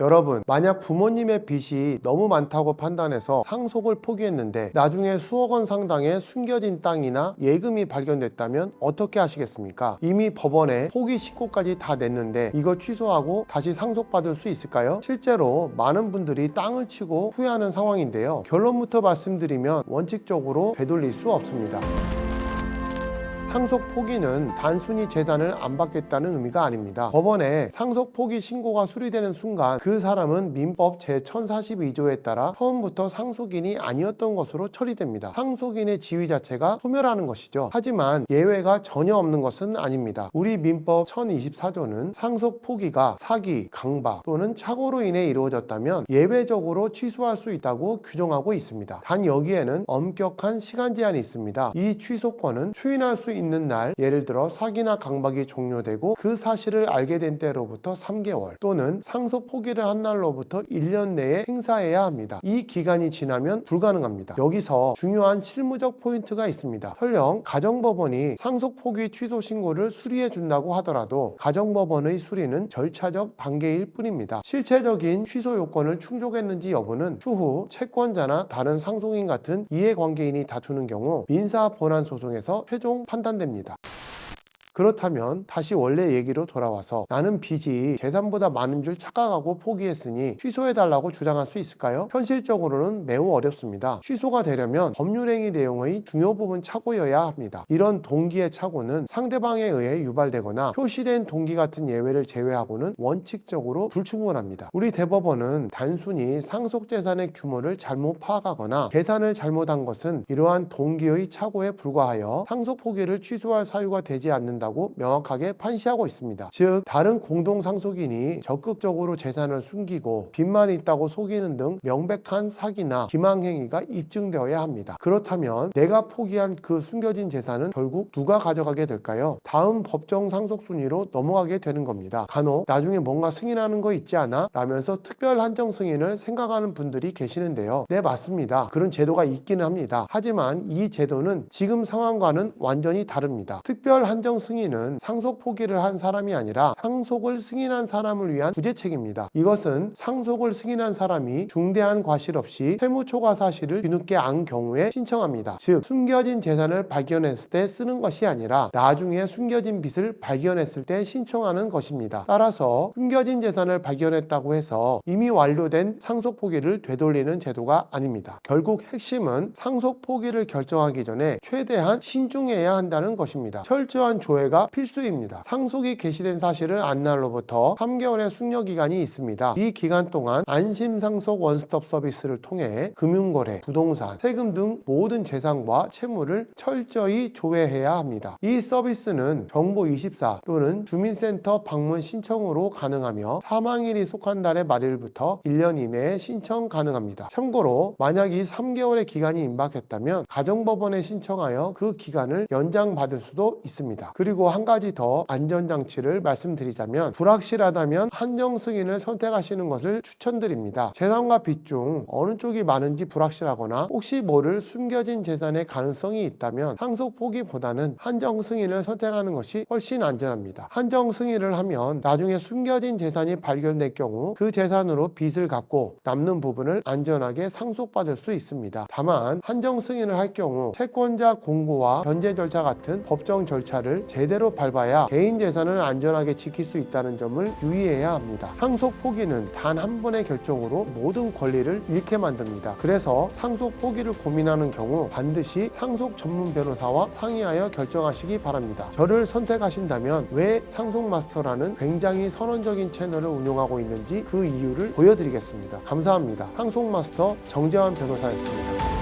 여러분, 만약 부모님의 빚이 너무 많다고 판단해서 상속을 포기했는데 나중에 수억 원 상당의 숨겨진 땅이나 예금이 발견됐다면 어떻게 하시겠습니까? 이미 법원에 포기 신고까지 다 냈는데 이거 취소하고 다시 상속받을 수 있을까요? 실제로 많은 분들이 땅을 치고 후회하는 상황인데요. 결론부터 말씀드리면 원칙적으로 되돌릴 수 없습니다. 상속 포기는 단순히 재산을 안 받겠다는 의미가 아닙니다. 법원에 상속 포기 신고가 수리되는 순간 그 사람은 민법 제1042조에 따라 처음부터 상속인이 아니었던 것으로 처리됩니다. 상속인의 지위 자체가 소멸하는 것이죠. 하지만 예외가 전혀 없는 것은 아닙니다. 우리 민법 1024조는 상속 포기가 사기, 강박 또는 착오로 인해 이루어졌다면 예외적으로 취소할 수 있다고 규정하고 있습니다. 단 여기에는 엄격한 시간 제한이 있습니다. 이 취소권은 추인할 수 있는 날, 예를 들어 사기나 강박이 종료되고 그 사실을 알게 된 때로부터 3개월 또는 상속 포기를 한 날로부터 1년 내에 행사해야 합니다. 이 기간이 지나면 불가능합니다. 여기서 중요한 실무적 포인트가 있습니다. 설령 가정법원이 상속 포기 취소 신고를 수리해 준다고 하더라도 가정법원의 수리는 절차적 단계일 뿐입니다. 실체적인 취소 요건을 충족했는지 여부는 추후 채권자나 다른 상속인 같은 이해관계인이 다투는 경우 민사 본안 소송에서 최종 판단됩니다. 그렇다면 다시 원래 얘기로 돌아와서 나는 빚이 재산보다 많은 줄 착각하고 포기했으니 취소해달라고 주장할 수 있을까요? 현실적으로는 매우 어렵습니다. 취소가 되려면 법률행위 내용의 중요 부분 착오여야 합니다. 이런 동기의 착오는 상대방에 의해 유발되거나 표시된 동기 같은 예외를 제외하고는 원칙적으로 불충분합니다. 우리 대법원은 단순히 상속재산의 규모를 잘못 파악하거나 계산을 잘못한 것은 이러한 동기의 착오에 불과하여 상속 포기를 취소할 사유가 되지 않는다 고 명확하게 판시하고 있습니다. 즉 다른 공동상속인이 적극적으로 재산을 숨기고 빚만 있다고 속이는 등 명백한 사기나 기망행위가 입증되어야 합니다. 그렇다면 내가 포기한 그 숨겨진 재산은 결국 누가 가져가게 될까요? 다음 법정 상속 순위로 넘어가게 되는 겁니다. 간혹 나중에 뭔가 승인하는 거 있지 않아? 라면서 특별 한정 승인을 생각하는 분들이 계시는데요. 네, 맞습니다. 그런 제도가 있기는 합니다. 하지만 이 제도는 지금 상황과는 완전히 다릅니다. 특별 한정 승인은 상속 포기를 한 사람이 아니라 상속을 승인한 사람을 위한 부재책입니다. 이것은 상속을 승인한 사람이 중대한 과실 없이 세무초과 사실을 뒤늦게 안 경우에 신청합니다. 즉 숨겨진 재산을 발견했을 때 쓰는 것이 아니라 나중에 숨겨진 빚을 발견했을 때 신청하는 것입니다. 따라서 숨겨진 재산을 발견했다고 해서 이미 완료된 상속 포기를 되돌리는 제도가 아닙니다. 결국 핵심은 상속 포기를 결정하기 전에 최대한 신중해야 한다는 것입니다. 철저한 조회가 필수입니다. 상속이 개시된 사실을 안 날로부터 3개월의 숙려기간이 있습니다. 이 기간 동안 안심상속 원스톱 서비스를 통해 금융거래, 부동산, 세금 등 모든 재산과 채무를 철저히 조회해야 합니다. 이 서비스는 정보24 또는 주민센터 방문 신청으로 가능하며 사망일이 속한 달의 말일부터 1년 이내에 신청 가능합니다. 참고로 만약 이 3개월의 기간이 임박했다면 가정법원에 신청하여 그 기간을 연장받을 수도 있습니다. 그리고 한 가지 더 안전장치를 말씀드리자면 불확실하다면 한정 승인을 선택하시는 것을 추천드립니다. 재산과 빚 중 어느 쪽이 많은지 불확실하거나 혹시 모를 숨겨진 재산의 가능성이 있다면 상속 포기보다는 한정 승인을 선택하는 것이 훨씬 안전합니다. 한정 승인을 하면 나중에 숨겨진 재산이 발견될 경우 그 재산으로 빚을 갚고 남는 부분을 안전하게 상속받을 수 있습니다. 다만 한정 승인을 할 경우 채권자 공고와 변제 절차 같은 법정 절차를 제대로 밟아야 개인 재산을 안전하게 지킬 수 있다는 점을 유의해야 합니다. 상속 포기는 단 한 번의 결정으로 모든 권리를 잃게 만듭니다. 그래서 상속 포기를 고민하는 경우 반드시 상속 전문 변호사와 상의하여 결정하시기 바랍니다. 저를 선택하신다면 왜 상속마스터라는 굉장히 선언적인 채널을 운영하고 있는지 그 이유를 보여드리겠습니다. 감사합니다. 상속마스터 정재환 변호사였습니다.